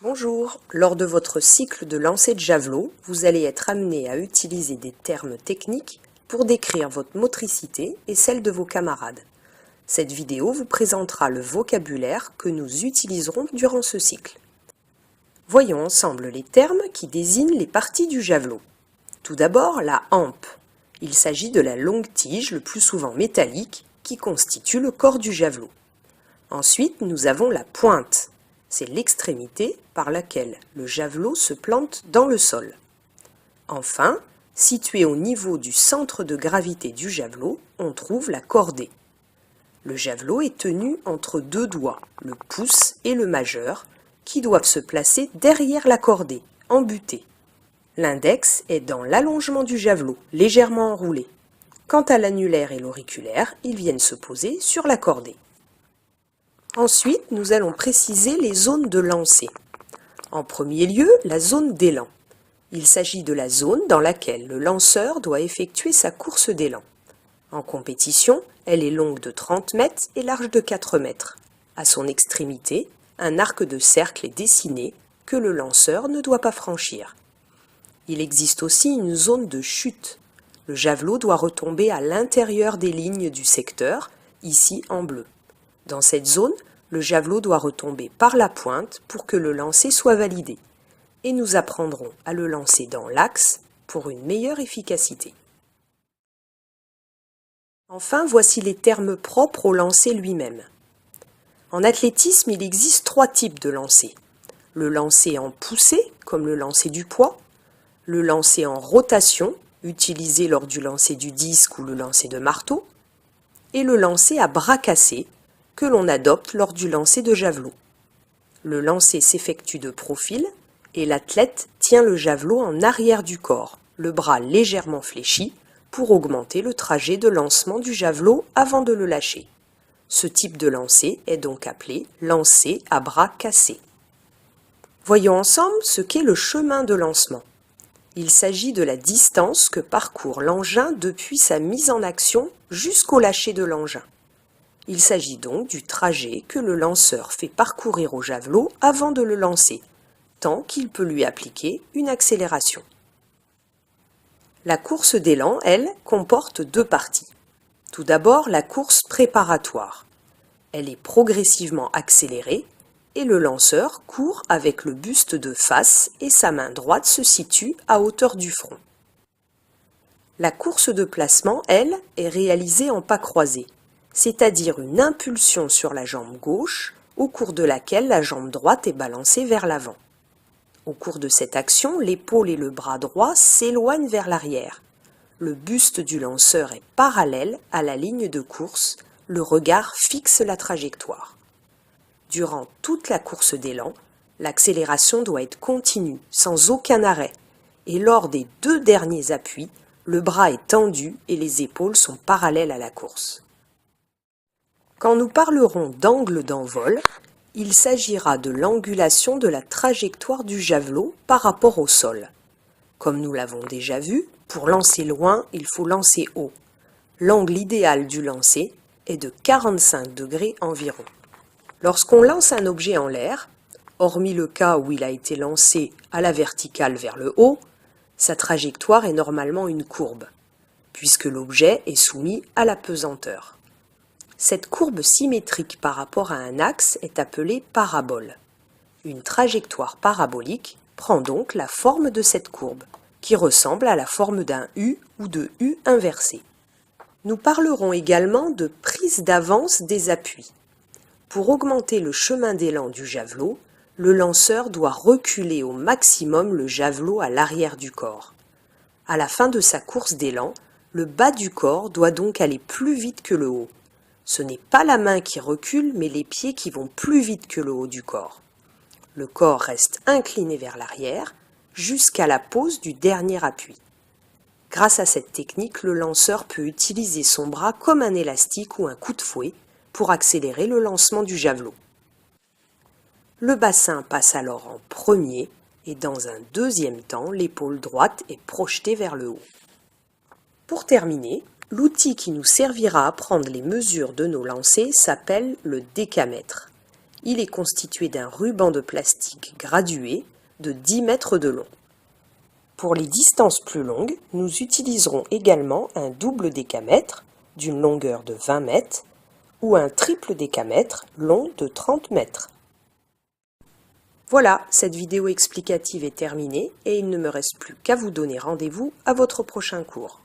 Bonjour, lors de votre cycle de lancer de javelot, vous allez être amené à utiliser des termes techniques pour décrire votre motricité et celle de vos camarades. Cette vidéo vous présentera le vocabulaire que nous utiliserons durant ce cycle. Voyons ensemble les termes qui désignent les parties du javelot. Tout d'abord, la hampe. Il s'agit de la longue tige, le plus souvent métallique, qui constitue le corps du javelot. Ensuite, nous avons la pointe. C'est l'extrémité par laquelle le javelot se plante dans le sol. Enfin, située au niveau du centre de gravité du javelot, on trouve la cordée. Le javelot est tenu entre deux doigts, le pouce et le majeur, qui doivent se placer derrière la cordée, en butée. L'index est dans l'allongement du javelot, légèrement enroulé. Quant à l'annulaire et l'auriculaire, ils viennent se poser sur la cordée. Ensuite, nous allons préciser les zones de lancer. En premier lieu, la zone d'élan. Il s'agit de la zone dans laquelle le lanceur doit effectuer sa course d'élan. En compétition, elle est longue de 30 mètres et large de 4 mètres. À son extrémité, un arc de cercle est dessiné que le lanceur ne doit pas franchir. Il existe aussi une zone de chute. Le javelot doit retomber à l'intérieur des lignes du secteur, ici en bleu. Dans cette zone, le javelot doit retomber par la pointe pour que le lancer soit validé. Et nous apprendrons à le lancer dans l'axe pour une meilleure efficacité. Enfin, voici les termes propres au lancer lui-même. En athlétisme, il existe 3 types de lancers. Le lancer en poussée, comme le lancer du poids, le lancer en rotation, utilisé lors du lancer du disque ou le lancer de marteau, et le lancer à bras cassés, que l'on adopte lors du lancer de javelot. Le lancer s'effectue de profil et l'athlète tient le javelot en arrière du corps, le bras légèrement fléchi, pour augmenter le trajet de lancement du javelot avant de le lâcher. Ce type de lancer est donc appelé lancer à bras cassés. Voyons ensemble ce qu'est le chemin de lancement. Il s'agit de la distance que parcourt l'engin depuis sa mise en action jusqu'au lâcher de l'engin. Il s'agit donc du trajet que le lanceur fait parcourir au javelot avant de le lancer, tant qu'il peut lui appliquer une accélération. La course d'élan, elle, comporte 2 parties. Tout d'abord, la course préparatoire. Elle est progressivement accélérée et le lanceur court avec le buste de face et sa main droite se situe à hauteur du front. La course de placement, elle, est réalisée en pas croisés, c'est-à-dire une impulsion sur la jambe gauche, au cours de laquelle la jambe droite est balancée vers l'avant. Au cours de cette action, l'épaule et le bras droit s'éloignent vers l'arrière. Le buste du lanceur est parallèle à la ligne de course, le regard fixe la trajectoire. Durant toute la course d'élan, l'accélération doit être continue, sans aucun arrêt, et lors des 2 derniers appuis, le bras est tendu et les épaules sont parallèles à la course. Quand nous parlerons d'angle d'envol, il s'agira de l'angulation de la trajectoire du javelot par rapport au sol. Comme nous l'avons déjà vu, pour lancer loin, il faut lancer haut. L'angle idéal du lancer est de 45 degrés environ. Lorsqu'on lance un objet en l'air, hormis le cas où il a été lancé à la verticale vers le haut, sa trajectoire est normalement une courbe, puisque l'objet est soumis à la pesanteur. Cette courbe symétrique par rapport à un axe est appelée parabole. Une trajectoire parabolique prend donc la forme de cette courbe, qui ressemble à la forme d'un U ou de U inversé. Nous parlerons également de prise d'avance des appuis. Pour augmenter le chemin d'élan du javelot, le lanceur doit reculer au maximum le javelot à l'arrière du corps. À la fin de sa course d'élan, le bas du corps doit donc aller plus vite que le haut. Ce n'est pas la main qui recule, mais les pieds qui vont plus vite que le haut du corps. Le corps reste incliné vers l'arrière jusqu'à la pose du dernier appui. Grâce à cette technique, le lanceur peut utiliser son bras comme un élastique ou un coup de fouet pour accélérer le lancement du javelot. Le bassin passe alors en premier et dans un deuxième temps, l'épaule droite est projetée vers le haut. Pour terminer, l'outil qui nous servira à prendre les mesures de nos lancers s'appelle le décamètre. Il est constitué d'un ruban de plastique gradué de 10 mètres de long. Pour les distances plus longues, nous utiliserons également un double décamètre d'une longueur de 20 mètres ou un triple décamètre long de 30 mètres. Voilà, cette vidéo explicative est terminée et il ne me reste plus qu'à vous donner rendez-vous à votre prochain cours.